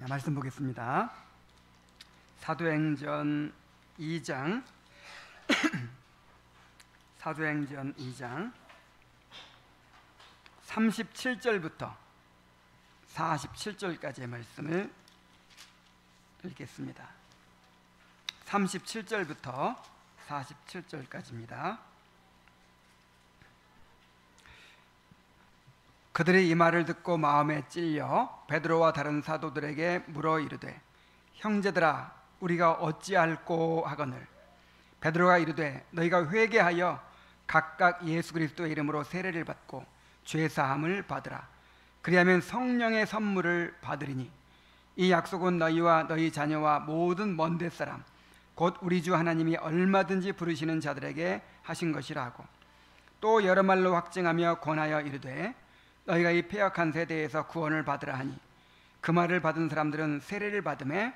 말씀 보겠습니다. 사도행전 2장 사도행전 2장 37절부터 47절까지의 말씀을 읽겠습니다. 37절부터 47절까지입니다. 그들이 이 말을 듣고 마음에 찔려 베드로와 다른 사도들에게 물어 이르되 형제들아 우리가 어찌할꼬 하거늘 베드로가 이르되 너희가 회개하여 각각 예수 그리스도의 이름으로 세례를 받고 죄 사함을 받으라. 그리하면 성령의 선물을 받으리니 이 약속은 너희와 너희 자녀와 모든 먼데 사람 곧 우리 주 하나님이 얼마든지 부르시는 자들에게 하신 것이라 하고 또 여러 말로 확증하며 권하여 이르되 너희가 이 패역한 세대에서 구원을 받으라 하니 그 말을 받은 사람들은 세례를 받음에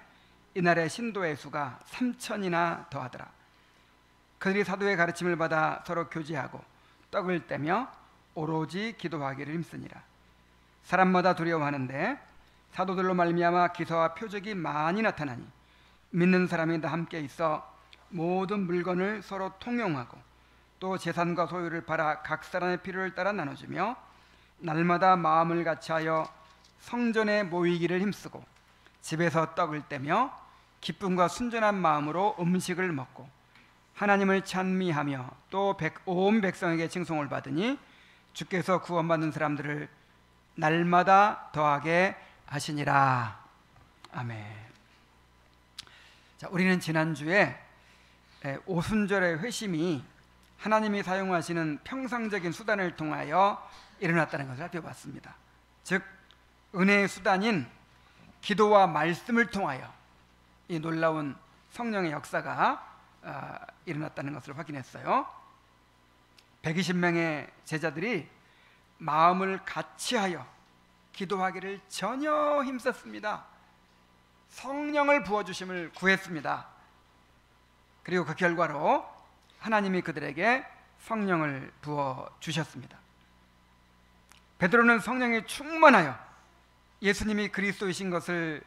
이날의 신도의 수가 3,000이나 더하더라. 그들이 사도의 가르침을 받아 서로 교제하고 떡을 떼며 오로지 기도하기를 힘쓰니라. 사람마다 두려워하는데 사도들로 말미암아 기사와 표적이 많이 나타나니 믿는 사람이 다 함께 있어 모든 물건을 서로 통용하고 또 재산과 소유를 팔아 각 사람의 필요를 따라 나눠주며 날마다 마음을 같이하여 성전에 모이기를 힘쓰고 집에서 떡을 떼며 기쁨과 순전한 마음으로 음식을 먹고 하나님을 찬미하며 또 온 백성에게 칭송을 받으니 주께서 구원받는 사람들을 날마다 더하게 하시니라. 아멘. 자, 우리는 지난주에 오순절의 회심이 하나님이 사용하시는 평상적인 수단을 통하여 일어났다는 것을 살펴봤습니다. 즉 은혜의 수단인 기도와 말씀을 통하여 이 놀라운 성령의 역사가 일어났다는 것을 확인했어요. 120명의 제자들이 마음을 같이하여 기도하기를 전혀 힘썼습니다. 성령을 부어주심을 구했습니다. 그리고 그 결과로 하나님이 그들에게 성령을 부어주셨습니다. 베드로는 성령이 충만하여 예수님이 그리스도이신 것을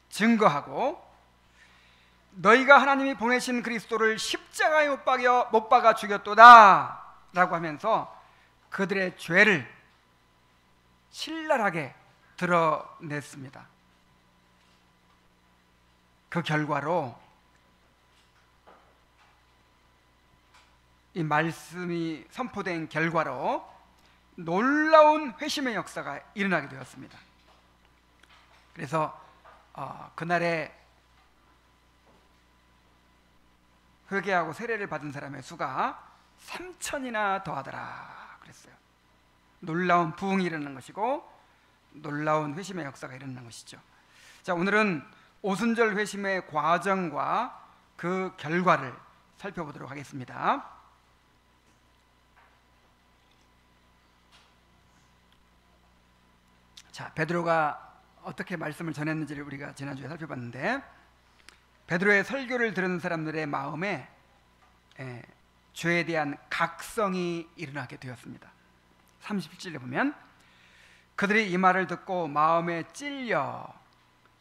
증거하고 너희가 하나님이 보내신 그리스도를 십자가에 못 박아 죽였도다 라고 하면서 그들의 죄를 신랄하게 드러냈습니다. 그 결과로 이 말씀이 선포된 결과로 놀라운 회심의 역사가 일어나게 되었습니다. 그래서 그날에 회개하고 세례를 받은 사람의 수가 3,000이나 더하더라 그랬어요. 놀라운 부흥이 일어나는 것이고 놀라운 회심의 역사가 일어나는 것이죠. 자, 오늘은 오순절 회심의 과정과 그 결과를 살펴보도록 하겠습니다. 자, 베드로가 어떻게 말씀을 전했는지를 우리가 지난주에 살펴봤는데 베드로의 설교를 들은 사람들의 마음에 죄에 대한 각성이 일어나게 되었습니다. 37절에 보면 그들이 이 말을 듣고 마음에 찔려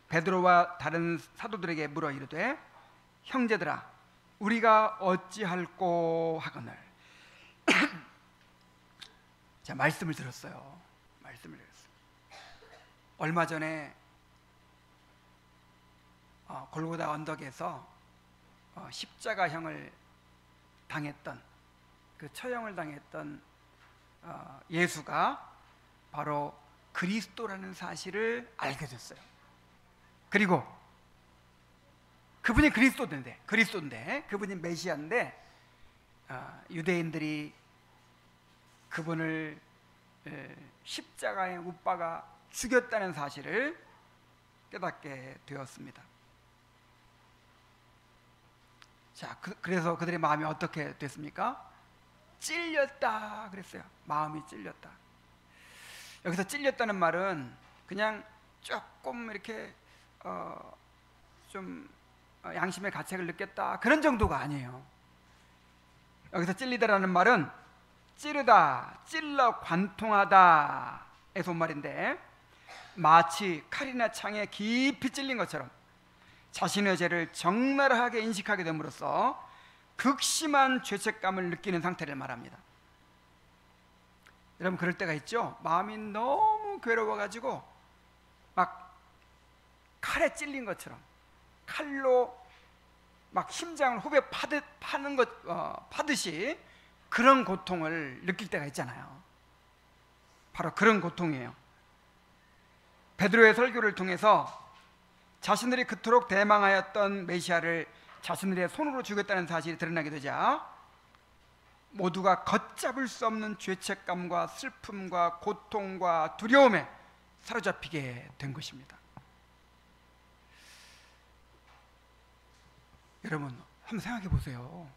베드로와 다른 사도들에게 물어 이르되 형제들아 우리가 어찌할꼬 하거늘 자, 말씀을 들었어요. 말씀을 들었어요. 얼마 전에 골고다 언덕에서 십자가형을 당했던 그 처형을 당했던 예수가 바로 그리스도라는 사실을 알게 됐어요. 그리고 그분이 그리스도인데 그분이 메시아인데 유대인들이 그분을 십자가에 못 박아 죽였다는 사실을 깨닫게 되었습니다. 자, 그래서 그들의 마음이 어떻게 됐습니까? 찔렸다 그랬어요. 마음이 찔렸다. 여기서 찔렸다는 말은 그냥 조금 이렇게 좀 양심의 가책을 느꼈다 그런 정도가 아니에요. 여기서 찔리다라는 말은 찌르다, 찔러 관통하다의 손말인데 마치 칼이나 창에 깊이 찔린 것처럼 자신의 죄를 적나라하게 인식하게 됨으로써 극심한 죄책감을 느끼는 상태를 말합니다. 여러분 그럴 때가 있죠? 마음이 너무 괴로워가지고 막 칼에 찔린 것처럼 칼로 막 심장을 후벼 파듯이 그런 고통을 느낄 때가 있잖아요. 바로 그런 고통이에요. 베드로의 설교를 통해서 자신들이 그토록 대망하였던 메시아를 자신들의 손으로 죽였다는 사실이 드러나게 되자 모두가 걷잡을 수 없는 죄책감과 슬픔과 고통과 두려움에 사로잡히게 된 것입니다. 여러분 한번 생각해 보세요.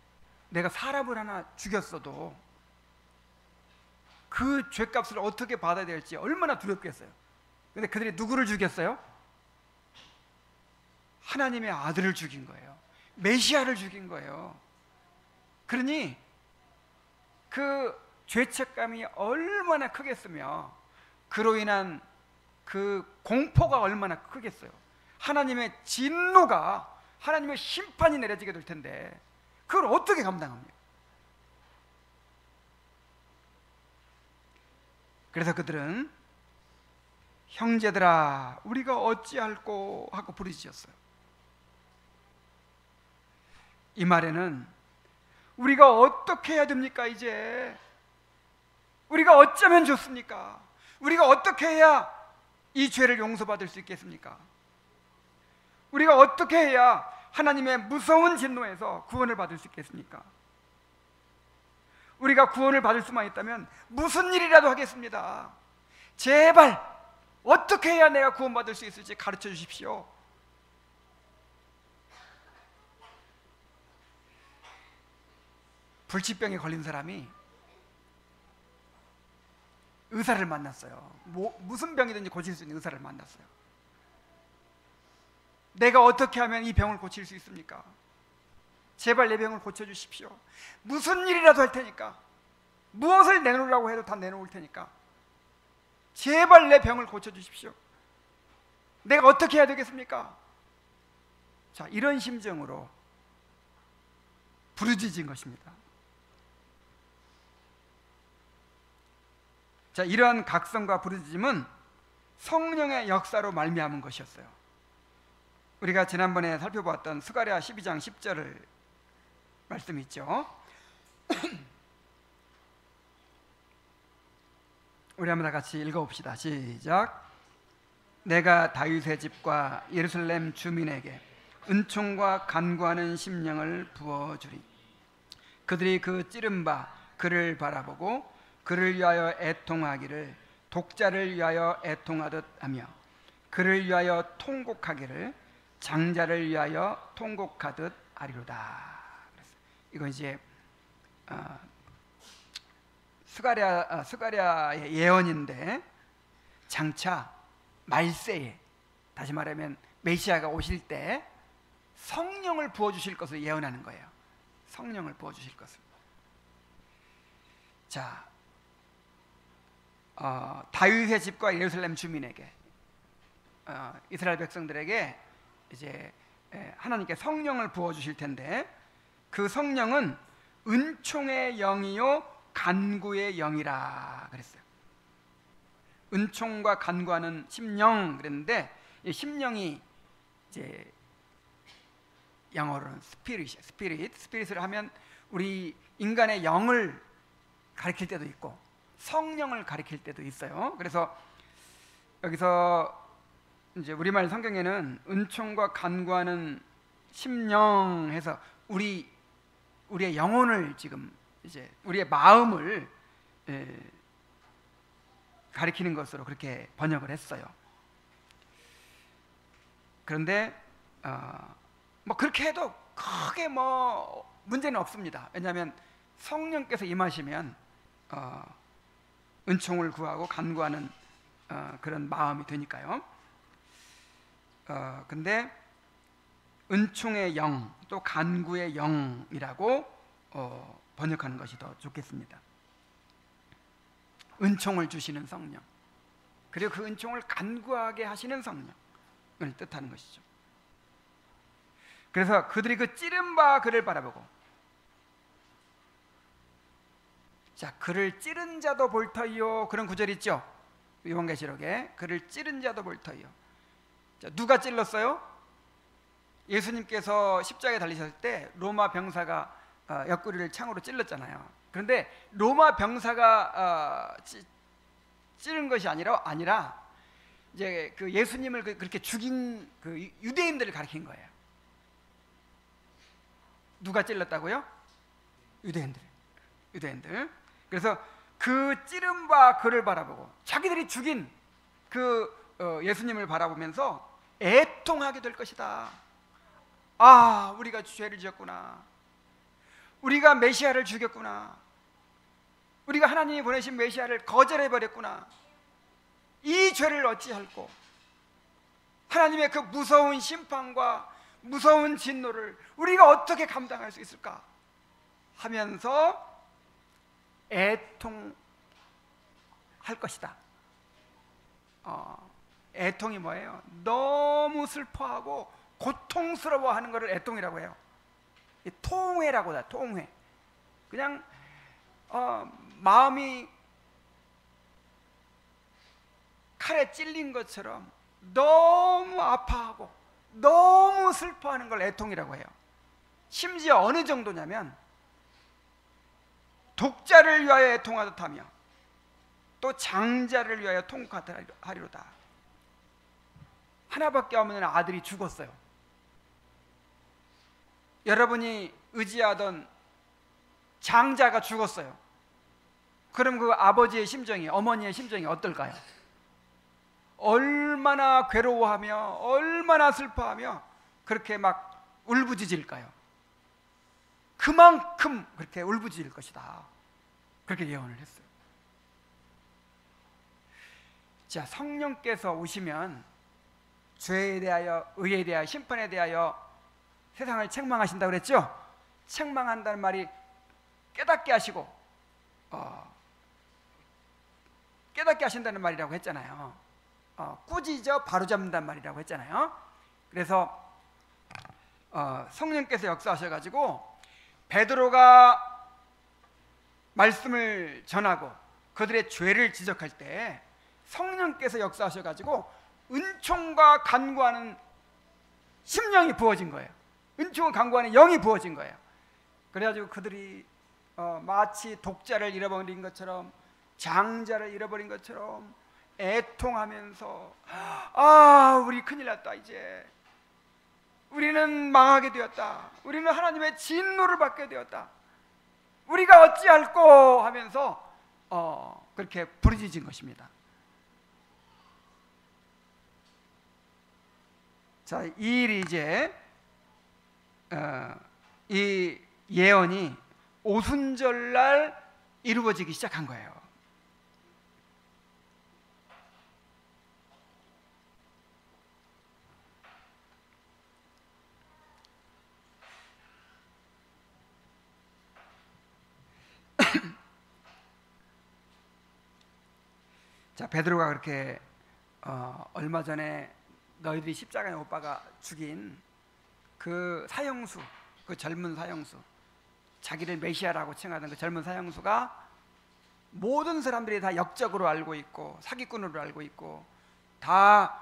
내가 사람을 하나 죽였어도 그 죄값을 어떻게 받아야 될지 얼마나 두렵겠어요. 근데 그들이 누구를 죽였어요? 하나님의 아들을 죽인 거예요. 메시아를 죽인 거예요. 그러니 그 죄책감이 얼마나 크겠으며 그로 인한 그 공포가 얼마나 크겠어요. 하나님의 진노가, 하나님의 심판이 내려지게 될 텐데 그걸 어떻게 감당합니까? 그래서 그들은 형제들아 우리가 어찌할꼬 하고 부르짖었어요. 이 말에는 우리가 어떻게 해야 됩니까? 이제 우리가 어쩌면 좋습니까? 우리가 어떻게 해야 이 죄를 용서받을 수 있겠습니까? 우리가 어떻게 해야 하나님의 무서운 진노에서 구원을 받을 수 있겠습니까? 우리가 구원을 받을 수만 있다면 무슨 일이라도 하겠습니다. 제발 어떻게 해야 내가 구원받을 수 있을지 가르쳐 주십시오. 불치병에 걸린 사람이 의사를 만났어요. 무슨 병이든지 고칠 수 있는 의사를 만났어요. 내가 어떻게 하면 이 병을 고칠 수 있습니까? 제발 내 병을 고쳐주십시오. 무슨 일이라도 할 테니까, 무엇을 내놓으라고 해도 다 내놓을 테니까 제발 내 병을 고쳐주십시오. 내가 어떻게 해야 되겠습니까? 자, 이런 심정으로 부르짖은 것입니다. 자, 이러한 각성과 부르짖음은 성령의 역사로 말미암은 것이었어요. 우리가 지난번에 살펴보았던 스가랴 12장 10절을 말씀 있죠. 우리 한번 다 같이 읽어봅시다. 시작. 내가 다윗의 집과 예루살렘 주민에게 은총과 간구하는 심령을 부어주리. 그들이 그 찌른 바 그를 바라보고 그를 위하여 애통하기를 독자를 위하여 애통하듯 하며 그를 위하여 통곡하기를 장자를 위하여 통곡하듯 하리로다. 이건 이제 스가랴의 예언인데 장차 말세에, 다시 말하면 메시아가 오실 때 성령을 부어주실 것을 예언하는 거예요. 성령을 부어주실 것을. 자, 다윗의 집과 예루살렘 주민에게, 이스라엘 백성들에게 이제 하나님께 성령을 부어주실 텐데 그 성령은 은총의 영이요 간구의 영이라 그랬어요. 은총과 간구하는 심령 그랬는데 이 심령이 이제 영어로는 스피릿을 하면 우리 인간의 영을 가리킬 때도 있고 성령을 가리킬 때도 있어요. 그래서 여기서 이제 우리말 성경에는 은총과 간구하는 심령해서 우리의 영혼을 지금 이제 우리의 마음을 가리키는 것으로 그렇게 번역을 했어요. 그런데 뭐 그렇게 해도 크게 뭐 문제는 없습니다. 왜냐하면 성령께서 임하시면 은총을 구하고 간구하는 그런 마음이 되니까요. 근데 은총의 영 또 간구의 영이라고 번역하는 것이 더 좋겠습니다. 은총을 주시는 성령, 그리고 그 은총을 간구하게 하시는 성령을 뜻하는 것이죠. 그래서 그들이 그 찌른 바 그를 바라보고, 자, 그를 찌른 자도 볼터이요, 그런 구절 있죠. 요한계시록에 그를 찌른 자도 볼터이요. 자, 누가 찔렀어요? 예수님께서 십자가에 달리셨을 때 로마 병사가 옆구리를 창으로 찔렀잖아요. 그런데 로마 병사가 찌른 것이 아니라 이제 그 예수님을 그렇게 죽인 그 유대인들을 가리킨 거예요. 누가 찔렀다고요? 유대인들. 그래서 그 찌른 바 그를 바라보고, 자기들이 죽인 그 예수님을 바라보면서 애통하게 될 것이다. 아, 우리가 죄를 지었구나. 우리가 메시아를 죽였구나. 우리가 하나님이 보내신 메시아를 거절해버렸구나. 이 죄를 어찌할꼬. 하나님의 그 무서운 심판과 무서운 진노를 우리가 어떻게 감당할 수 있을까 하면서 애통할 것이다. 애통이 뭐예요? 너무 슬퍼하고 고통스러워하는 것을 애통이라고 해요. 통회라고 해요. 통회. 그냥 마음이 칼에 찔린 것처럼 너무 아파하고 너무 슬퍼하는 걸 애통이라고 해요. 심지어 어느 정도냐면 독자를 위하여 애통하듯 하며 또 장자를 위하여 통곡하리로다. 하나밖에 없는 아들이 죽었어요. 여러분이 의지하던 장자가 죽었어요. 그럼 그 아버지의 심정이, 어머니의 심정이 어떨까요? 얼마나 괴로워하며 얼마나 슬퍼하며 그렇게 막 울부짖을까요? 그만큼 그렇게 울부짖을 것이다. 그렇게 예언을 했어요. 자, 성령께서 오시면 죄에 대하여, 의에 대하여, 심판에 대하여 세상을 책망하신다고 그랬죠? 책망한다는 말이 깨닫게 하시고 깨닫게 하신다는 말이라고 했잖아요. 꾸짖어 바로잡는다는 말이라고 했잖아요. 그래서 성령께서 역사하셔가지고 베드로가 말씀을 전하고 그들의 죄를 지적할 때 성령께서 역사하셔가지고 은총과 간구하는 심령이 부어진 거예요. 은총과 간구하는 영이 부어진 거예요. 그래가지고 그들이 마치 독자를 잃어버린 것처럼, 장자를 잃어버린 것처럼 애통하면서, 아, 우리 큰일 났다. 이제 우리는 망하게 되었다. 우리는 하나님의 진노를 받게 되었다. 우리가 어찌할꼬 하면서 그렇게 부르짖은 것입니다. 자, 이 일이 이제 이 예언이 오순절날 이루어지기 시작한 거예요. 자, 베드로가 그렇게 얼마 전에 너희들이 십자가에 못 박아 죽인 그 사형수, 그 젊은 사형수, 자기를 메시아라고 칭하던 그 젊은 사형수가 모든 사람들이 다 역적으로 알고 있고 사기꾼으로 알고 있고 다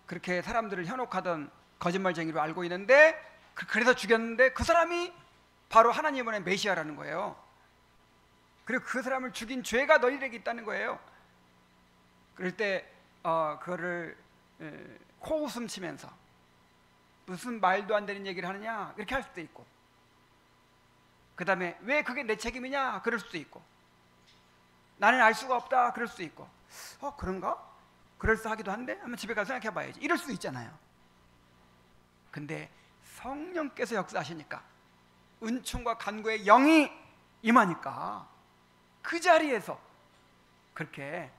그렇게 사람들을 현혹하던 거짓말쟁이로 알고 있는데, 그래서 죽였는데 그 사람이 바로 하나님 보낸 메시아라는 거예요. 그리고 그 사람을 죽인 죄가 너희들에게 있다는 거예요. 그럴 때 그거를 코웃음 치면서 무슨 말도 안 되는 얘기를 하느냐 이렇게 할 수도 있고, 그 다음에 왜 그게 내 책임이냐 그럴 수도 있고, 나는 알 수가 없다 그럴 수도 있고, 그런가? 그럴싸하기도 한데 한번 집에 가서 생각해 봐야지 이럴 수도 있잖아요. 근데 성령께서 역사하시니까, 은총과 간구의 영이 임하니까 그 자리에서 그렇게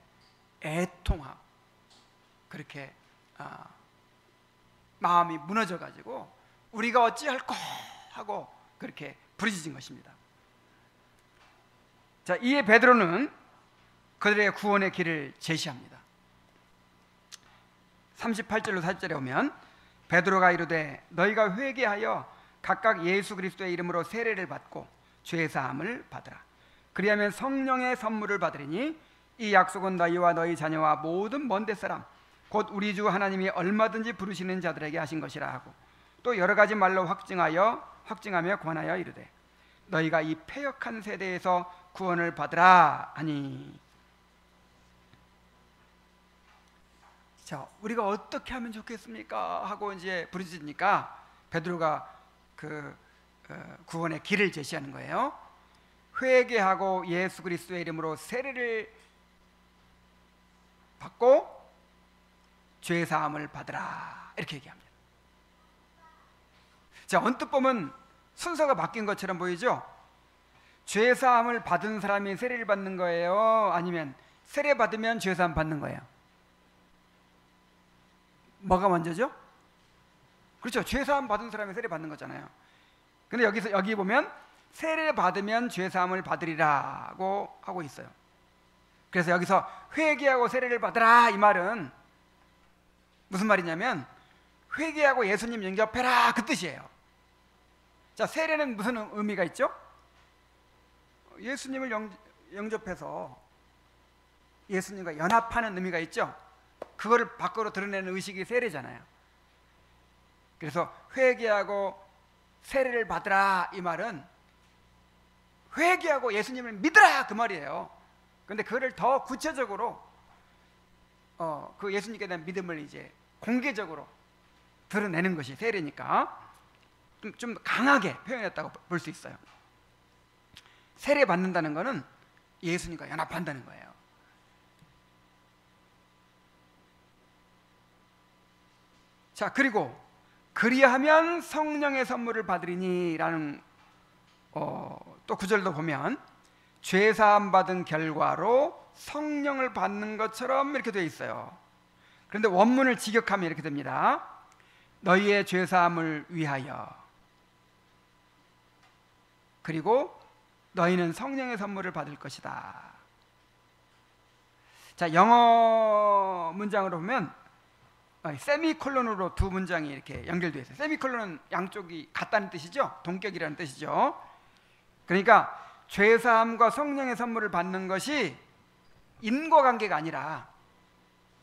애통하고 그렇게 마음이 무너져 가지고 우리가 어찌할꼬 하고 그렇게 부르짖은 것입니다. 자, 이에 베드로는 그들의 구원의 길을 제시합니다. 38절로 40절에 오면 베드로가 이르되 너희가 회개하여 각각 예수 그리스도의 이름으로 세례를 받고 죄 사함을 받으라. 그리하면 성령의 선물을 받으리니 이 약속은 너희와 너희 자녀와 모든 먼데 사람 곧 우리 주 하나님이 얼마든지 부르시는 자들에게 하신 것이라 하고 또 여러 가지 말로 확증하며 권하여 이르되 너희가 이 패역한 세대에서 구원을 받으라 하니. 자, 우리가 어떻게 하면 좋겠습니까? 하고 이제 부르짖으니까 베드로가 그 구원의 길을 제시하는 거예요. 회개하고 예수 그리스도의 이름으로 세례를 받고 죄 사함을 받으라 이렇게 얘기합니다. 자, 언뜻 보면 순서가 바뀐 것처럼 보이죠? 죄 사함을 받은 사람이 세례를 받는 거예요? 아니면 세례 받으면 죄 사함 받는 거예요? 뭐가 먼저죠? 그렇죠. 죄 사함 받은 사람이 세례 받는 거잖아요. 근데 여기 보면 세례 받으면 죄 사함을 받으리라고 하고 있어요. 그래서 여기서 회개하고 세례를 받으라 이 말은 무슨 말이냐면 회개하고 예수님 영접해라 그 뜻이에요. 자, 세례는 무슨 의미가 있죠? 예수님을 영접해서 예수님과 연합하는 의미가 있죠. 그거를 밖으로 드러내는 의식이 세례잖아요. 그래서 회개하고 세례를 받으라 이 말은 회개하고 예수님을 믿으라 그 말이에요. 그런데 그거를 더 구체적으로 그 예수님께 대한 믿음을 이제 공개적으로 드러내는 것이 세례니까 좀 강하게 표현했다고 볼 수 있어요. 세례 받는다는 것은 예수님과 연합한다는 거예요. 자, 그리고 그리하면 성령의 선물을 받으리니 라는 또 구절도 보면 죄사함 받은 결과로 성령을 받는 것처럼 이렇게 되어 있어요. 그런데 원문을 직역하면 이렇게 됩니다. 너희의 죄사함을 위하여 그리고 너희는 성령의 선물을 받을 것이다. 자, 영어 문장으로 보면 세미콜론으로 두 문장이 이렇게 연결되어 있어요. 세미콜론은 양쪽이 같다는 뜻이죠. 동격이라는 뜻이죠. 그러니까 죄사함과 성령의 선물을 받는 것이 인과관계가 아니라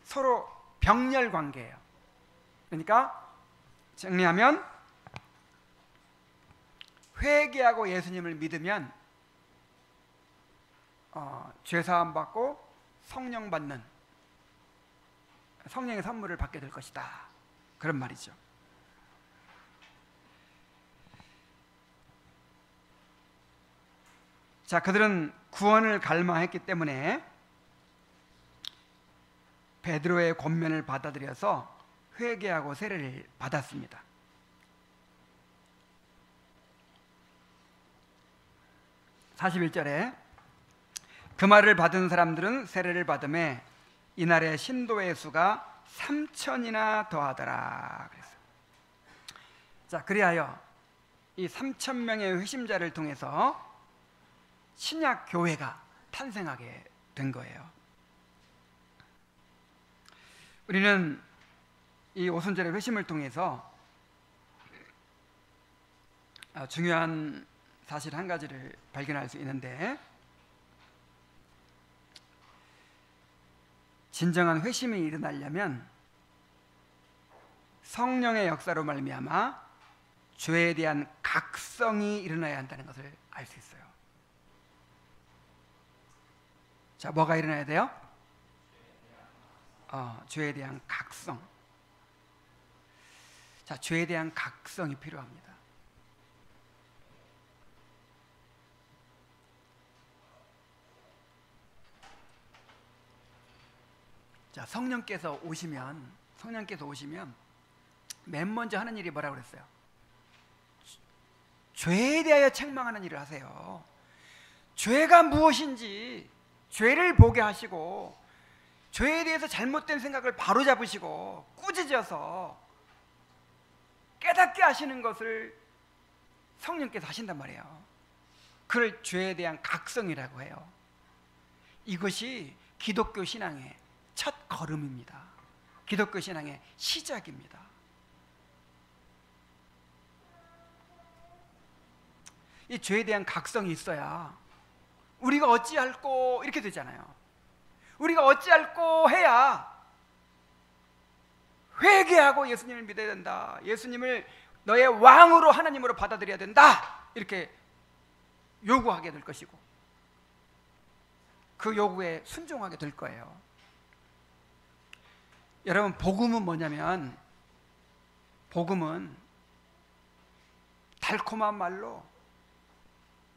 서로 병렬관계예요. 그러니까 정리하면 회개하고 예수님을 믿으면 죄사함 받고 성령 받는 성령의 선물을 받게 될 것이다. 그런 말이죠. 자, 그들은 구원을 갈망했기 때문에 베드로의 권면을 받아들여서 회개하고 세례를 받았습니다. 41절에 그 말을 받은 사람들은 세례를 받음에 이날의 신도의 수가 3,000이나 더하더라. 그랬어요. 자, 그리하여 이 3,000명의 회심자를 통해서 신약 교회가 탄생하게 된 거예요. 우리는 이 오순절의 회심을 통해서 중요한 사실 한 가지를 발견할 수 있는데, 진정한 회심이 일어나려면 성령의 역사로 말미암아 죄에 대한 각성이 일어나야 한다는 것을 알 수 있어요. 자, 뭐가 일어나야 돼요? 죄에 대한 각성. 자, 죄에 대한 각성이 필요합니다. 자, 성령께서 오시면 맨 먼저 하는 일이 뭐라고 그랬어요? 죄에 대하여 책망하는 일을 하세요. 죄가 무엇인지 죄를 보게 하시고 죄에 대해서 잘못된 생각을 바로잡으시고 꾸짖어서 깨닫게 하시는 것을 성령께서 하신단 말이에요. 그걸 죄에 대한 각성이라고 해요. 이것이 기독교 신앙의 첫 걸음입니다. 기독교 신앙의 시작입니다. 이 죄에 대한 각성이 있어야 우리가 어찌할꼬 이렇게 되잖아요. 우리가 어찌할꼬 해야 회개하고 예수님을 믿어야 된다. 예수님을 너의 왕으로 하나님으로 받아들여야 된다. 이렇게 요구하게 될 것이고 그 요구에 순종하게 될 거예요. 여러분, 복음은 뭐냐면 복음은 달콤한 말로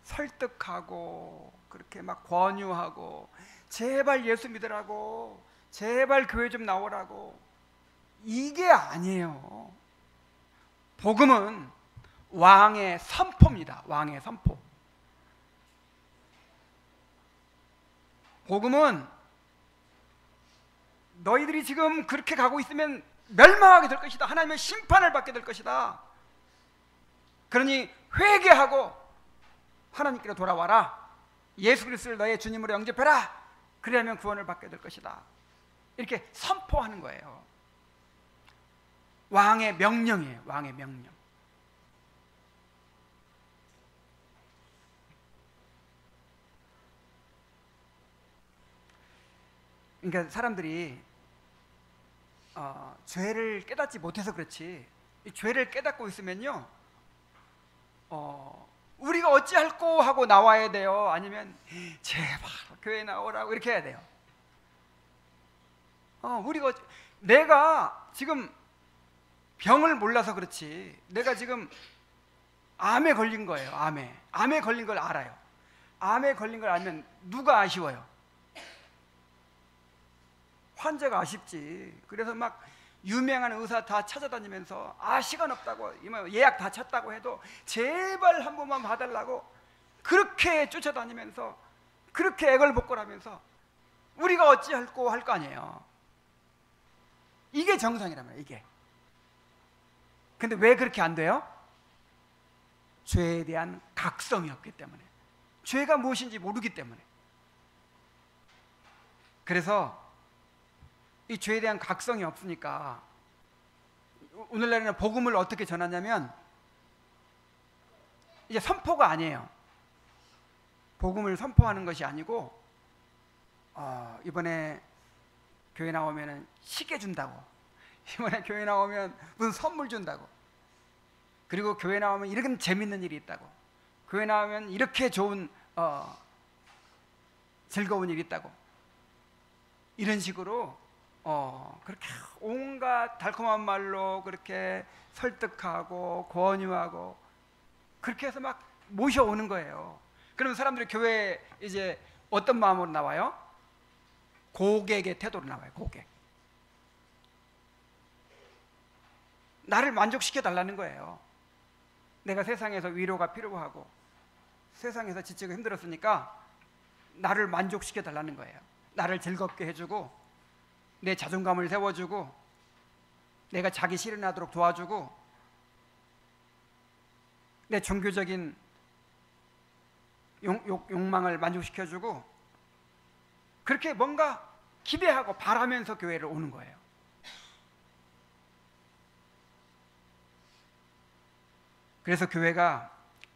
설득하고 그렇게 막 권유하고 제발 예수 믿으라고 제발 교회 좀 나오라고 이게 아니에요. 복음은 왕의 선포입니다. 왕의 선포. 복음은 너희들이 지금 그렇게 가고 있으면 멸망하게 될 것이다. 하나님의 심판을 받게 될 것이다. 그러니 회개하고 하나님께로 돌아와라. 예수 그리스도를 너의 주님으로 영접해라. 그래야만 구원을 받게 될 것이다. 이렇게 선포하는 거예요. 왕의 명령이에요. 왕의 명령. 그러니까 사람들이 죄를 깨닫지 못해서 그렇지, 이 죄를 깨닫고 있으면요, 우리가 어찌할꼬 하고 나와야 돼요. 아니면 제발 교회 나오라고 이렇게 해야 돼요. 내가 지금 병을 몰라서 그렇지, 내가 지금 암에 걸린 거예요. 암에 걸린 걸 알아요. 암에 걸린 걸 알면 누가 아쉬워요? 환자가 아쉽지. 그래서 막 유명한 의사 다 찾아다니면서 시간 없다고 예약 다 찼다고 해도 제발 한 번만 봐달라고 그렇게 쫓아다니면서 그렇게 애걸복걸하면서 우리가 어찌할꼬 할 거 아니에요. 이게 정상이란 말이에요. 이게. 근데 왜 그렇게 안 돼요? 죄에 대한 각성이 없기 때문에, 죄가 무엇인지 모르기 때문에. 그래서 이 죄에 대한 각성이 없으니까 오늘날에는 복음을 어떻게 전하냐면 이제 선포가 아니에요. 복음을 선포하는 것이 아니고 이번에 교회 나오면 시계 준다고, 이번에 교회 나오면 무슨 선물 준다고, 그리고 교회 나오면 이렇게 재밌는 일이 있다고, 교회 나오면 이렇게 좋은 즐거운 일이 있다고, 이런 식으로 그렇게 온갖 달콤한 말로 그렇게 설득하고 권유하고 그렇게 해서 막 모셔오는 거예요. 그러면 사람들이 교회에 이제 어떤 마음으로 나와요? 고객의 태도로 나와요. 고객. 나를 만족시켜 달라는 거예요. 내가 세상에서 위로가 필요하고 세상에서 지치고 힘들었으니까 나를 만족시켜 달라는 거예요. 나를 즐겁게 해주고 내 자존감을 세워주고 내가 자기 실현하도록 도와주고 내 종교적인 욕망을 만족시켜주고 그렇게 뭔가 기대하고 바라면서 교회를 오는 거예요. 그래서 교회가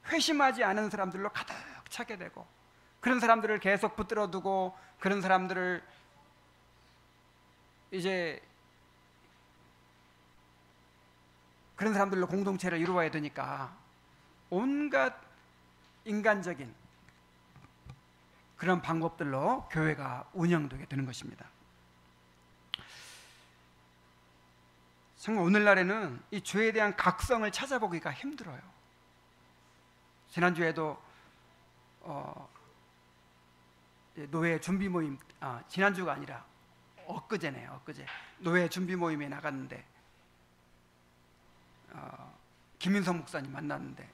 회심하지 않은 사람들로 가득 차게 되고 그런 사람들을 계속 붙들어 두고 그런 사람들을 이제 그런 사람들로 공동체를 이루어야 되니까 온갖 인간적인 그런 방법들로 교회가 운영되게 되는 것입니다. 정말 오늘날에는 이 죄에 대한 각성을 찾아보기가 힘들어요. 지난주에도 노예 준비 모임, 지난주가 아니라 엊그제네요. 엊그제 노예 준비 모임에 나갔는데 김인성 목사님 만났는데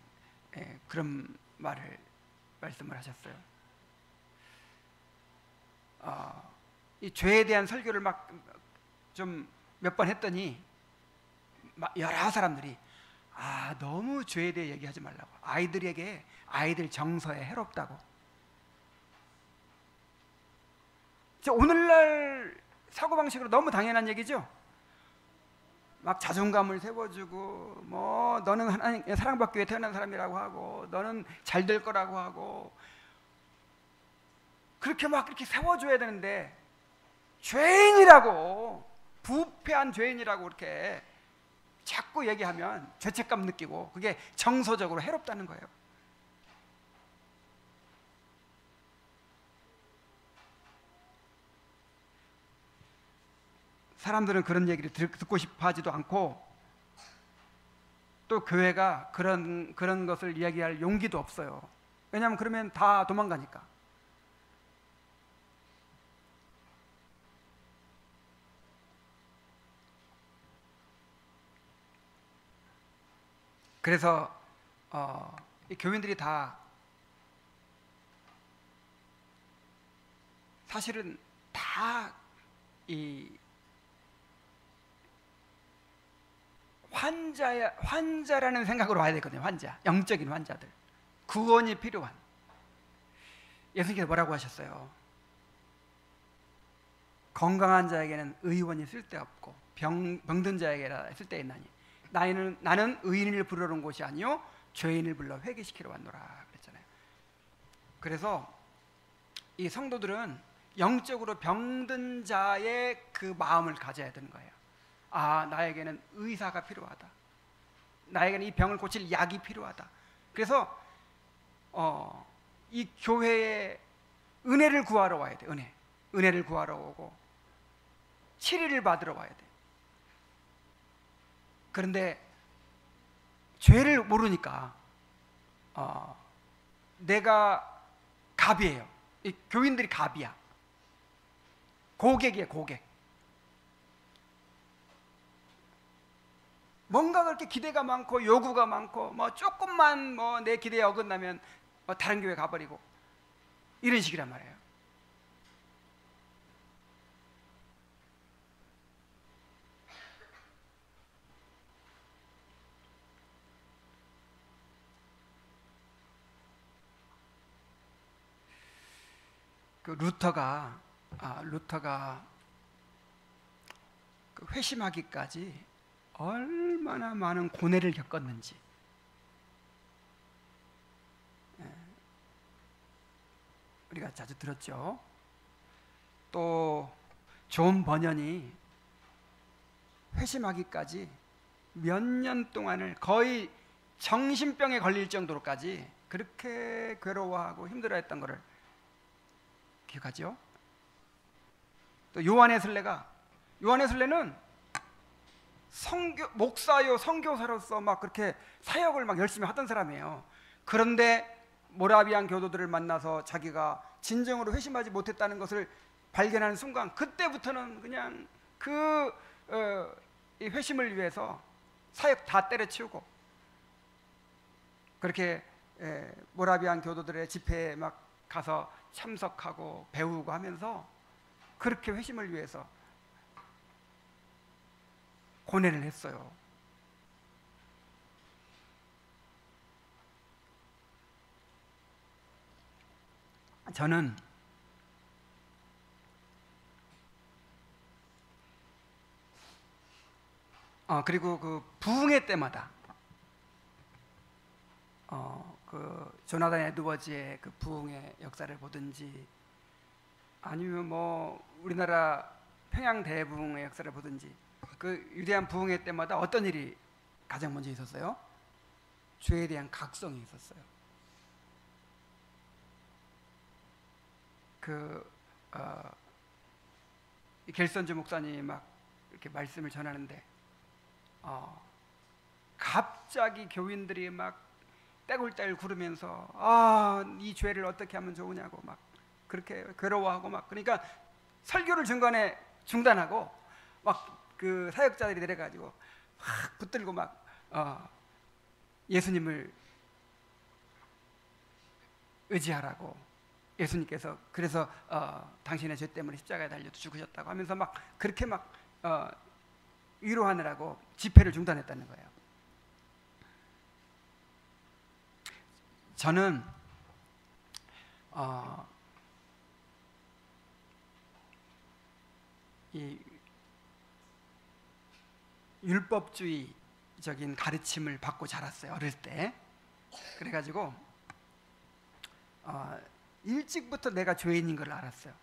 그런 말씀을 하셨어요. 이 죄에 대한 설교를 막 좀 몇 번 했더니 여러 사람들이 너무 죄에 대해 얘기하지 말라고, 아이들 정서에 해롭다고, 오늘날 사고방식으로 너무 당연한 얘기죠. 막 자존감을 세워주고, 뭐 너는 하나님 사랑받기 위해 태어난 사람이라고 하고, 너는 잘 될 거라고 하고, 그렇게 막 이렇게 세워줘야 되는데, 죄인이라고, 부패한 죄인이라고 이렇게 자꾸 얘기하면 죄책감 느끼고, 그게 정서적으로 해롭다는 거예요. 사람들은 그런 얘기를 듣고 싶어 하지도 않고, 또 교회가 그런 것을 이야기할 용기도 없어요. 왜냐하면 그러면 다 도망가니까. 그래서 이 교인들이 다 사실은 다 이 환자라는 생각으로 와야 되거든요. 환자, 영적인 환자들, 구원이 필요한. 예수님께서 뭐라고 하셨어요? 건강한 자에게는 의원이 쓸데없고 병든 자에게라 쓸데있나니 나는 의인을 부르러 온 곳이 아니요 죄인을 불러 회개시키러 왔노라 그랬잖아요. 그래서 이 성도들은 영적으로 병든 자의 그 마음을 가져야 되는 거예요. 아, 나에게는 의사가 필요하다. 나에게는 이 병을 고칠 약이 필요하다. 그래서 이 교회에 은혜를 구하러 와야 돼. 은혜를 구하러 오고 치료를 받으러 와야 돼. 그런데 죄를 모르니까 내가 갑이에요. 이 교인들이 갑이야. 고객이에요, 고객. 뭔가 그렇게 기대가 많고 요구가 많고, 뭐 조금만 뭐 내 기대에 어긋나면 뭐 다른 교회 가버리고, 이런 식이란 말이에요. 그 루터가 그 회심하기까지 얼마나 많은 고뇌를 겪었는지. 우리가 자주 들었죠. 또 존 버년이 회심하기까지 몇 년 동안을 거의 정신병에 걸릴 정도로까지 그렇게 괴로워하고 힘들어했던 것을 기억하죠. 또 요한의 슬레는 목사요 선교사로서 막 그렇게 사역을 막 열심히 하던 사람이에요. 그런데 모라비안 교도들을 만나서 자기가 진정으로 회심하지 못했다는 것을 발견하는 순간, 그때부터는 그냥 이 회심을 위해서 사역 다 때려치우고, 그렇게 모라비안 교도들의 집회에 막 가서 참석하고 배우고 하면서 그렇게 회심을 위해서 고뇌를 했어요. 저는 그리고 그 부흥회 때마다 그 조나단 에드워즈의 그 부흥의 역사를 보든지, 아니면 뭐 우리나라 평양 대부흥의 역사를 보든지, 그 위대한 부흥회 때마다 어떤 일이 가장 먼저 있었어요? 죄에 대한 각성이 있었어요. 겔선주 목사님이 막 이렇게 말씀을 전하는데, 갑자기 교인들이 막 떼굴떼굴 구르면서 이 죄를 어떻게 하면 좋으냐고 막 그렇게 괴로워하고 막, 그러니까 설교를 중간에 중단하고 막 그 사역자들이 내려가지고 막 붙들고 막 예수님을 의지하라고, 예수님께서 그래서 당신의 죄 때문에 십자가에 달려 죽으셨다고 하면서 막 그렇게 막 위로하느라고 집회를 중단했다는 거예요. 저는 이 율법주의적인 가르침을 받고 자랐어요, 어릴 때. 그래가지고 일찍부터 내가 죄인인 걸 알았어요.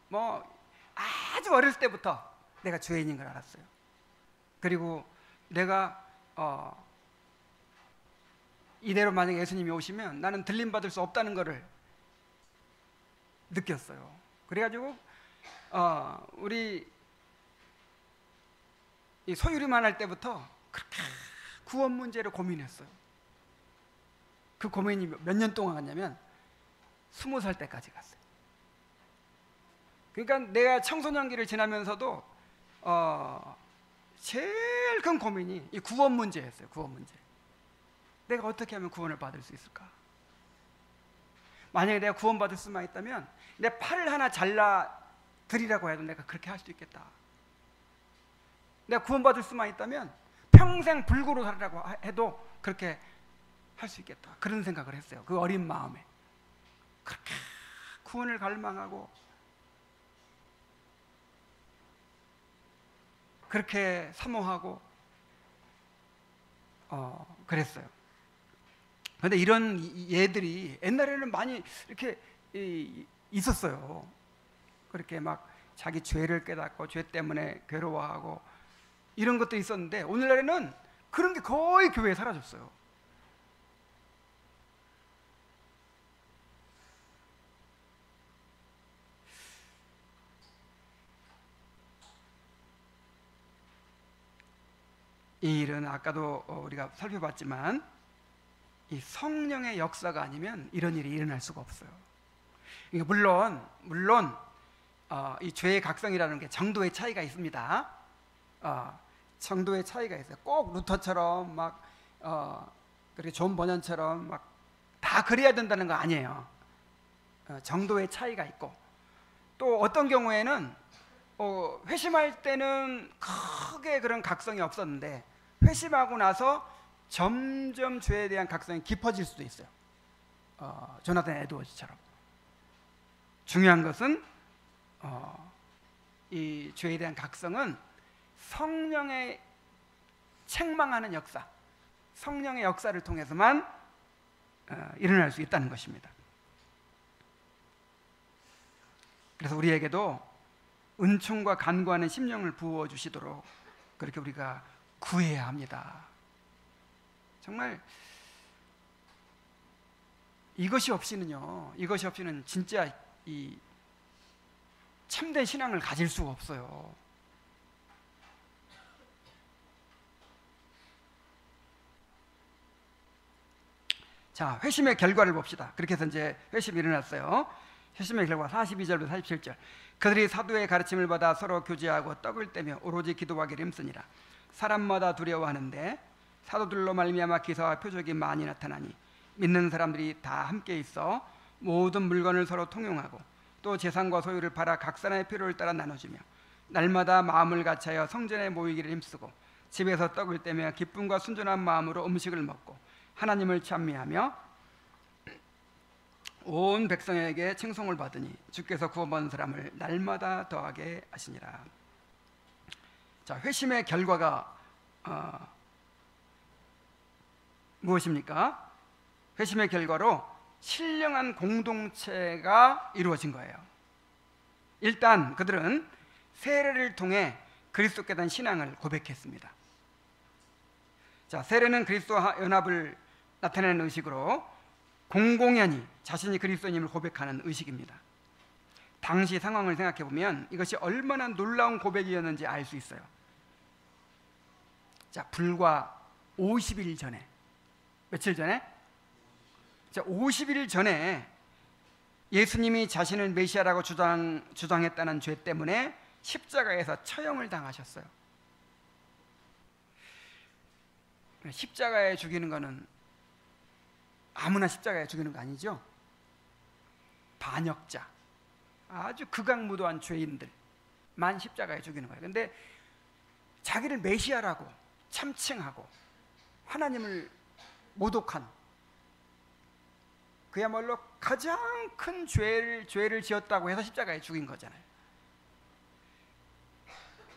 뭐 아주 어릴 때부터 내가 죄인인 걸 알았어요. 그리고 내가 이대로 만약에 예수님이 오시면 나는 들림받을 수 없다는 것을 느꼈어요. 그래가지고 우리 이 소유리만 할 때부터 그렇게 구원 문제를 고민했어요. 그 고민이 몇 년 동안 갔냐면 20살 때까지 갔어요. 그러니까 내가 청소년기를 지나면서도 제일 큰 고민이 이 구원 문제였어요. 구원 문제. 내가 어떻게 하면 구원을 받을 수 있을까? 만약에 내가 구원받을 수만 있다면 내 팔을 하나 잘라 드리라고 해도 내가 그렇게 할 수 있겠다. 내가 구원받을 수만 있다면 평생 불구로 살라고 해도 그렇게 할 수 있겠다. 그런 생각을 했어요. 그 어린 마음에. 그렇게 구원을 갈망하고 그렇게 사모하고 그랬어요. 그런데 이런 예들이 옛날에는 많이 이렇게 있었어요. 그렇게 막 자기 죄를 깨닫고 죄 때문에 괴로워하고 이런 것도 있었는데 오늘날에는 그런 게 거의 교회에 사라졌어요. 이 일은 아까도 우리가 살펴봤지만 이 성령의 역사가 아니면 이런 일이 일어날 수가 없어요. 물론 이 죄의 각성이라는 게 정도의 차이가 있습니다. 정도의 차이가 있어요. 꼭 루터처럼 막 그렇게 존 버년처럼 막 다 그래야 된다는 거 아니에요. 정도의 차이가 있고 또 어떤 경우에는 회심할 때는 크게 그런 각성이 없었는데 회심하고 나서 점점 죄에 대한 각성이 깊어질 수도 있어요. 조나단 에드워즈처럼. 중요한 것은 이 죄에 대한 각성은 성령의 책망하는 역사, 성령의 역사를 통해서만 일어날 수 있다는 것입니다. 그래서 우리에게도 은총과 간구하는 심령을 부어 주시도록 그렇게 우리가 구해야 합니다. 정말 이것이 없이는 진짜 이 참된 신앙을 가질 수가 없어요. 자, 회심의 결과를 봅시다. 그렇게 해서 이제 회심이 일어났어요. 회심의 결과 42절부터 47절. 그들이 사도의 가르침을 받아 서로 교제하고 떡을 떼며 오로지 기도하기를 힘쓰니라. 사람마다 두려워하는데 사도들로 말미암아 기사와 표적이 많이 나타나니 믿는 사람들이 다 함께 있어 모든 물건을 서로 통용하고 또 재산과 소유를 팔아 각 사람의 필요를 따라 나눠주며 날마다 마음을 같이하여 성전에 모이기를 힘쓰고 집에서 떡을 떼며 기쁨과 순전한 마음으로 음식을 먹고 하나님을 찬미하며 온 백성에게 칭송을 받으니 주께서 구원받은 사람을 날마다 더하게 하시니라. 자, 회심의 결과가 무엇입니까? 회심의 결과로 신령한 공동체가 이루어진 거예요. 일단 그들은 세례를 통해 그리스도께 대한 신앙을 고백했습니다. 자, 세례는 그리스도와 연합을 나타내는 의식으로 공공연히 자신이 그리스도님을 고백하는 의식입니다. 당시 상황을 생각해 보면 이것이 얼마나 놀라운 고백이었는지 알 수 있어요. 자, 불과 50일 전에, 며칠 전에? 자, 50일 전에 예수님이 자신을 메시아라고 주장했다는 죄 때문에 십자가에서 처형을 당하셨어요. 십자가에 죽이는 거는 아무나 십자가에 죽이는 거 아니죠. 반역자, 아주 극악무도한 죄인들만 십자가에 죽이는 거예요. 근데 자기를 메시아라고 참칭하고 하나님을 모독한 그야말로 가장 큰 죄를 지었다고 해서 십자가에 죽인 거잖아요.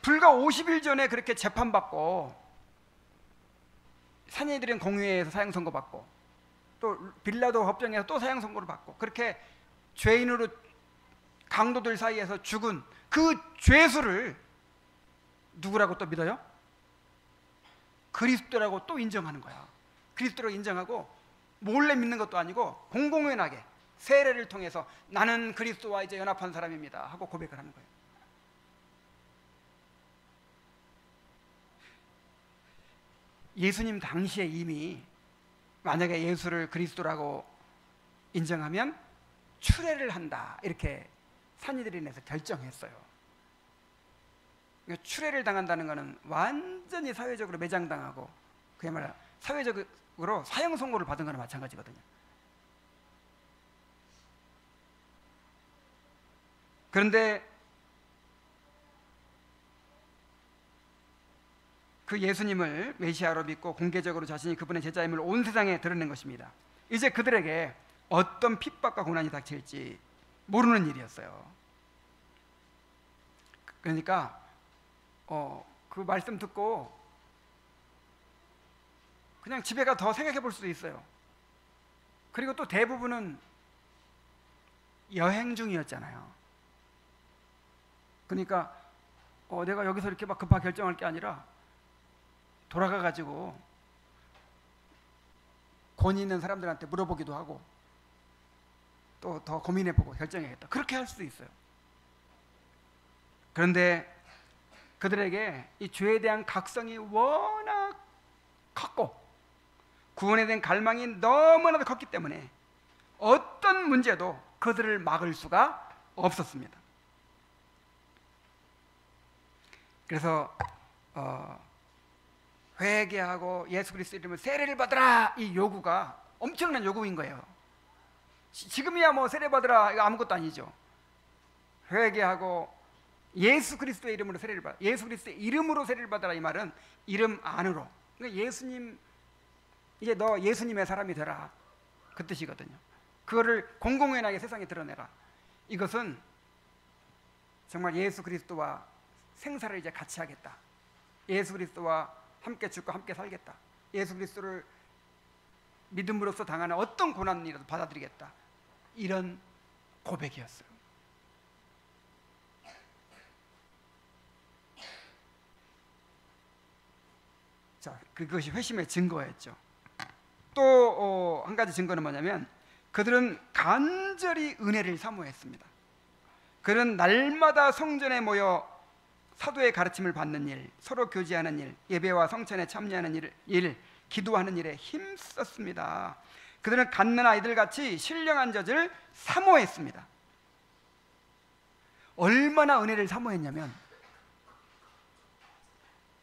불과 50일 전에 그렇게 재판받고 산해드린 공회에서 사형 선고받고 또 빌라도 법정에서 또 사형 선고를 받고 그렇게 죄인으로 강도들 사이에서 죽은 그 죄수를 누구라고 또 믿어요? 그리스도라고 또 인정하는 거야. 그리스도라고 인정하고 몰래 믿는 것도 아니고 공공연하게 세례를 통해서 나는 그리스도와 이제 연합한 사람입니다 하고 고백을 하는 거예요. 예수님 당시에 이미 만약에 예수를 그리스도라고 인정하면 추례를 한다 이렇게 산이들인에서 결정했어요. 그러니까 추례를 당한다는 것은 완전히 사회적으로 매장당하고 그야말로 사회적으로 사형 선고를 받은 거나 마찬가지거든요. 그런데 그 예수님을 메시아로 믿고 공개적으로 자신이 그분의 제자임을 온 세상에 드러낸 것입니다. 이제 그들에게 어떤 핍박과 고난이 닥칠지 모르는 일이었어요. 그러니까 그 말씀 듣고 그냥 집에 가 더 생각해 볼 수도 있어요. 그리고 또 대부분은 여행 중이었잖아요. 그러니까 내가 여기서 이렇게 막 급하게 결정할 게 아니라 돌아가 가지고 권위 있는 사람들한테 물어보기도 하고 또 더 고민해보고 결정해야겠다 그렇게 할 수도 있어요. 그런데 그들에게 이 죄에 대한 각성이 워낙 컸고 구원에 대한 갈망이 너무나도 컸기 때문에 어떤 문제도 그들을 막을 수가 없었습니다. 그래서 회개하고 예수 그리스도 이름으로 세례를 받으라 이 요구가 엄청난 요구인 거예요. 지금이야 뭐 세례 받으라 이거 아무것도 아니죠. 회개하고 예수 그리스도의 이름으로 세례를 받아. 예수 그리스도의 이름으로 세례를 받으라 이 말은 이름 안으로. 그러니까 예수님 이제 너 예수님의 사람이 되라 그 뜻이거든요. 그거를 공공연하게 세상에 드러내라. 이것은 정말 예수 그리스도와 생사를 이제 같이 하겠다. 예수 그리스도와 함께 죽고 함께 살겠다. 예수 그리스도를 믿음으로써 당하는 어떤 고난이라도 받아들이겠다. 이런 고백이었어요. 자, 그것이 회심의 증거였죠. 또 한 가지 증거는 뭐냐면 그들은 간절히 은혜를 사모했습니다. 그들은 날마다 성전에 모여 사도의 가르침을 받는 일, 서로 교제하는 일, 예배와 성찬에 참여하는 일, 기도하는 일에 힘썼습니다. 그들은 갓난 아이들같이 신령한 젖을 사모했습니다. 얼마나 은혜를 사모했냐면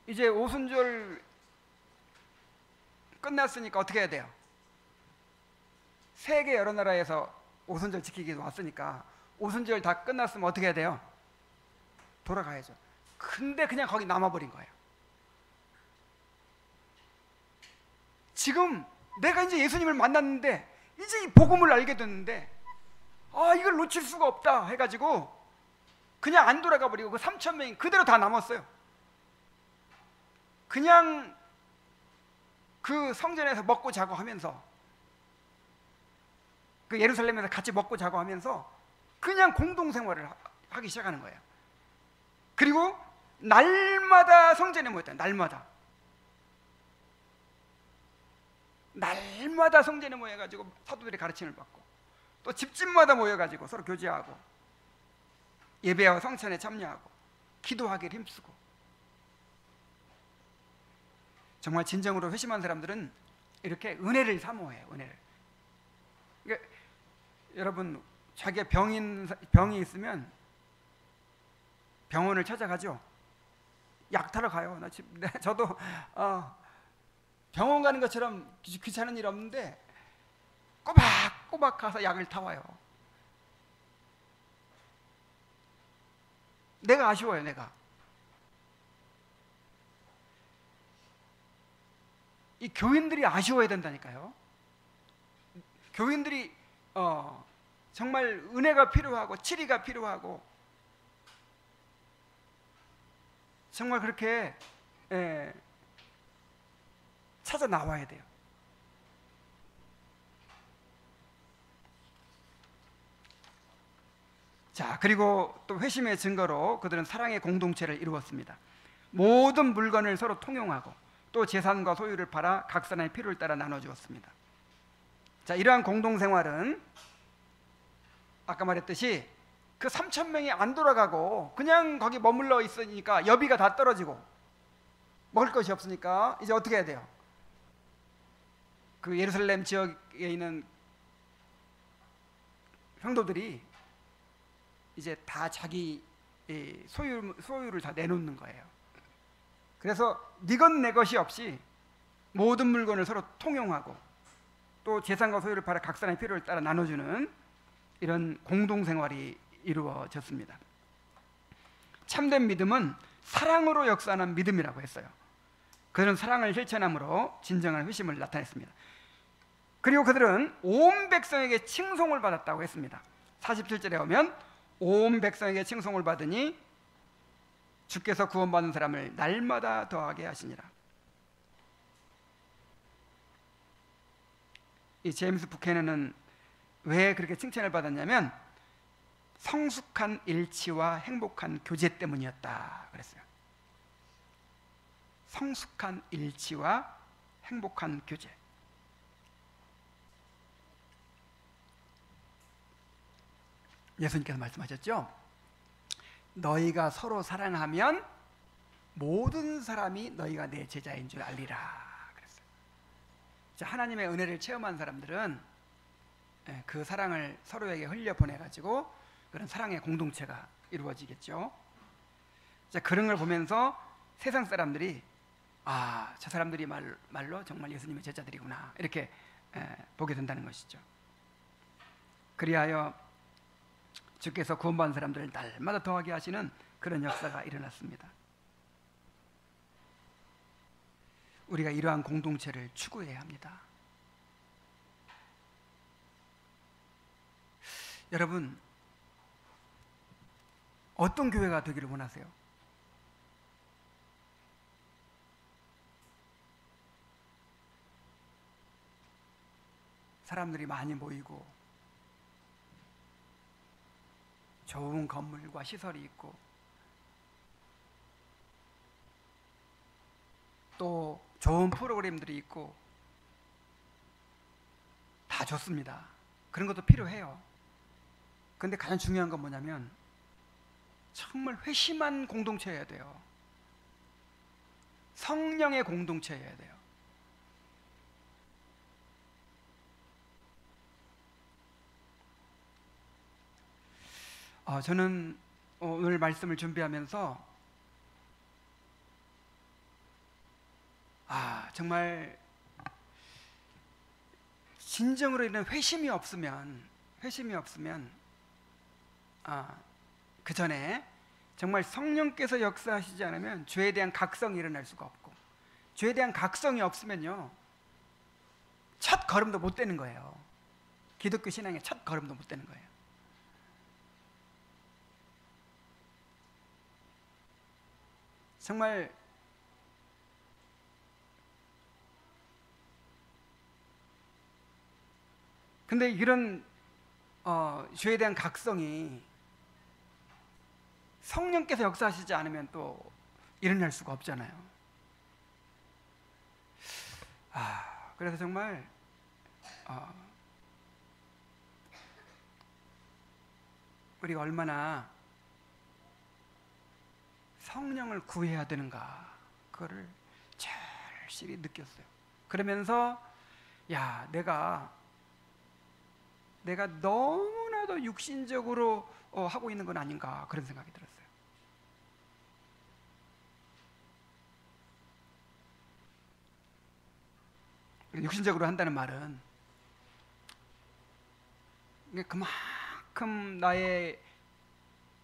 이제 오순절 끝났으니까 어떻게 해야 돼요? 세계 여러 나라에서 오순절 지키기 왔으니까 오순절 다 끝났으면 어떻게 해야 돼요? 돌아가야죠. 근데 그냥 거기 남아버린 거예요. 지금 내가 이제 예수님을 만났는데 이제 이 복음을 알게 됐는데 이걸 놓칠 수가 없다 해가지고 그냥 안 돌아가 버리고 그 3,000명이 그대로 다 남았어요. 그냥 그 성전에서 먹고 자고 하면서 그 예루살렘에서 같이 먹고 자고 하면서 그냥 공동생활을 하기 시작하는 거예요. 그리고 날마다 성전에 모였다. 날마다 성전에 모여가지고 사도들의 가르침을 받고 또 집집마다 모여가지고 서로 교제하고 예배와 성찬에 참여하고 기도하기를 힘쓰고 정말 진정으로 회심한 사람들은 이렇게 은혜를 사모해요. 은혜를. 그러니까 여러분 자기가 병이 있으면 병원을 찾아가죠. 약 타러 가요. 저도 병원 가는 것처럼 귀찮은 일 없는데 꼬박꼬박 가서 약을 타와요. 내가 아쉬워요. 내가 이 교인들이 아쉬워야 된다니까요. 교인들이 정말 은혜가 필요하고 치리가 필요하고 정말 그렇게 찾아 나와야 돼요. 자, 그리고 또 회심의 증거로 그들은 사랑의 공동체를 이루었습니다. 모든 물건을 서로 통용하고 또 재산과 소유를 팔아 각 사람의 필요를 따라 나눠주었습니다. 자, 이러한 공동생활은 아까 말했듯이 그 3,000명이 안 돌아가고 그냥 거기 머물러 있으니까 여비가 다 떨어지고 먹을 것이 없으니까 이제 어떻게 해야 돼요? 그 예루살렘 지역에 있는 성도들이 이제 다 자기 소유를 다 내놓는 거예요. 그래서 네 것 내 것이 없이 모든 물건을 서로 통용하고 또 재산과 소유를 팔아 각 사람의 필요를 따라 나눠주는 이런 공동생활이 이루어졌습니다. 참된 믿음은 사랑으로 역사하는 믿음이라고 했어요. 그들은 사랑을 실천함으로 진정한 회심을 나타냈습니다. 그리고 그들은 온 백성에게 칭송을 받았다고 했습니다. 47절에 오면 온 백성에게 칭송을 받으니 주께서 구원받은 사람을 날마다 더하게 하시니라. 이 제임스 부캐넌은 왜 그렇게 칭찬을 받았냐면 성숙한 일치와 행복한 교제 때문이었다 그랬어요. 성숙한 일치와 행복한 교제. 예수님께서 말씀하셨죠? 너희가 서로 사랑하면 모든 사람이 너희가 내 제자인 줄 알리라 그랬어요. 자, 하나님의 은혜를 체험한 사람들은 그 사랑을 서로에게 흘려보내가지고 그런 사랑의 공동체가 이루어지겠죠. 자, 그런 걸 보면서 세상 사람들이 저 사람들이 말로 정말 예수님의 제자들이구나 이렇게 보게 된다는 것이죠. 그리하여 주께서 구원받은 사람들을 날마다 더하게 하시는 그런 역사가 일어났습니다. 우리가 이러한 공동체를 추구해야 합니다. 여러분, 어떤 교회가 되기를 원하세요? 사람들이 많이 모이고 좋은 건물과 시설이 있고 또 좋은 프로그램들이 있고 다 좋습니다. 그런 것도 필요해요. 그런데 가장 중요한 건 뭐냐면 정말 회심한 공동체여야 돼요. 성령의 공동체여야 돼요. 저는 오늘 말씀을 준비하면서 정말 진정으로 이런 회심이 없으면 그 전에 정말 성령께서 역사하시지 않으면 죄에 대한 각성이 일어날 수가 없고, 죄에 대한 각성이 없으면요 첫 걸음도 못 되는 거예요. 기독교 신앙의 첫 걸음도 못 되는 거예요. 정말 근데 이런 죄에 대한 각성이 성령께서 역사하시지 않으면 또 일어날 수가 없잖아요. 그래서 정말 우리가 얼마나 성령을 구해야 되는가 그거를 절실히 느꼈어요. 그러면서 내가 너무나도 육신적으로 하고 있는 건 아닌가 그런 생각이 들었어요. 육신적으로 한다는 말은 그만큼 나의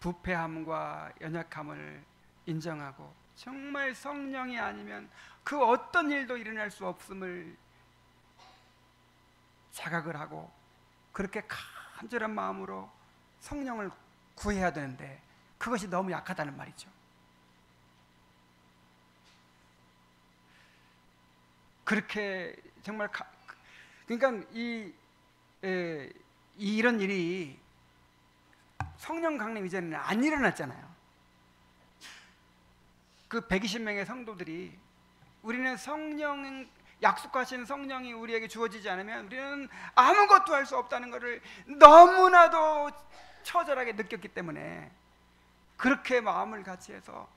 부패함과 연약함을 인정하고 정말 성령이 아니면 그 어떤 일도 일어날 수 없음을 자각을 하고 그렇게 간절한 마음으로 성령을 구해야 되는데 그것이 너무 약하다는 말이죠. 그렇게 정말 그러니까 이런 일이 성령 강림 이전에는 안 일어났잖아요. 그 120명의 성도들이 우리는 성령 약속하신 성령이 우리에게 주어지지 않으면 우리는 아무것도 할 수 없다는 것을 너무나도 처절하게 느꼈기 때문에 그렇게 마음을 같이 해서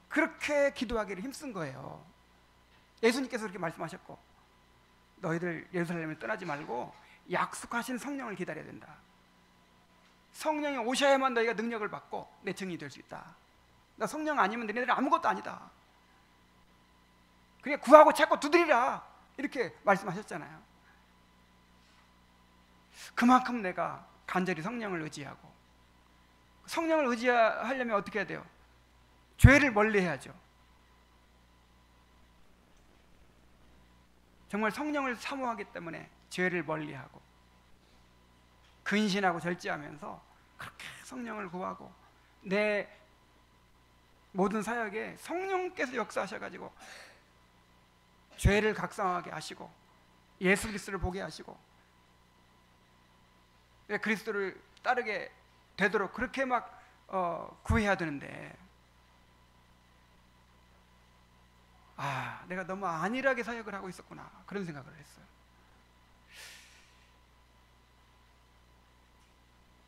그렇게 기도하기를 힘쓴 거예요. 예수님께서 그렇게 말씀하셨고, 너희들 예루살렘을 떠나지 말고 약속하신 성령을 기다려야 된다. 성령이 오셔야만 너희가 능력을 받고 내 증인이 될 수 있다. 나 성령 아니면 너희들 아무것도 아니다. 그냥 구하고 찾고 두드리라, 이렇게 말씀하셨잖아요. 그만큼 내가 간절히 성령을 의지하고, 성령을 의지하려면 어떻게 해야 돼요? 죄를 멀리해야죠. 정말 성령을 사모하기 때문에 죄를 멀리하고 근신하고 절제하면서 그렇게 성령을 구하고, 내 모든 사역에 성령께서 역사하셔가지고 죄를 각성하게 하시고 예수 그리스도를 보게 하시고 그리스도를 따르게 되도록 그렇게 막 구해야 되는데, 내가 너무 안일하게 사역을 하고 있었구나, 그런 생각을 했어요.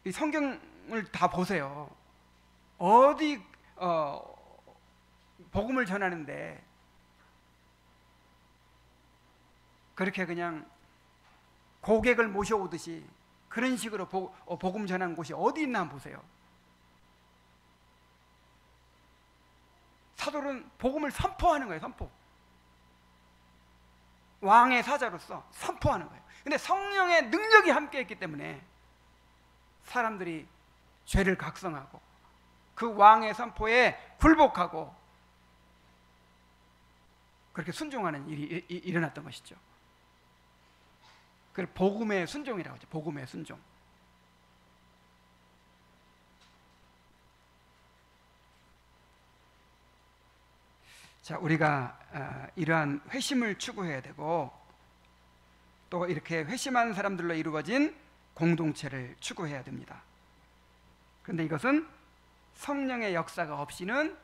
이 성경을 다 보세요. 어디 복음을 전하는데 그렇게 그냥 고객을 모셔오듯이 그런 식으로 복음 전하는 곳이 어디 있나 한번 보세요. 사도는 복음을 선포하는 거예요. 선포. 왕의 사자로서 선포하는 거예요. 근데 성령의 능력이 함께 있기 때문에 사람들이 죄를 각성하고 그 왕의 선포에 굴복하고 그렇게 순종하는 일이 일어났던 것이죠. 그걸 복음의 순종이라고 하죠. 복음의 순종. 자, 우리가 이러한 회심을 추구해야 되고, 또 이렇게 회심한 사람들로 이루어진 공동체를 추구해야 됩니다. 그런데 이것은 성령의 역사가 없이는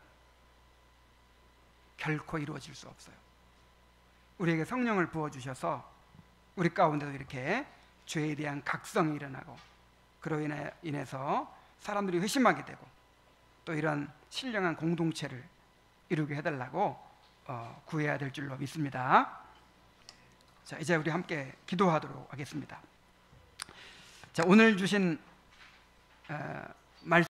결코 이루어질 수 없어요. 우리에게 성령을 부어주셔서 우리 가운데도 이렇게 죄에 대한 각성이 일어나고, 그로 인해서 사람들이 회심하게 되고, 또 이런 신령한 공동체를 이루게 해달라고 구해야 될 줄로 믿습니다. 자, 이제 우리 함께 기도하도록 하겠습니다. 자, 오늘 주신 말씀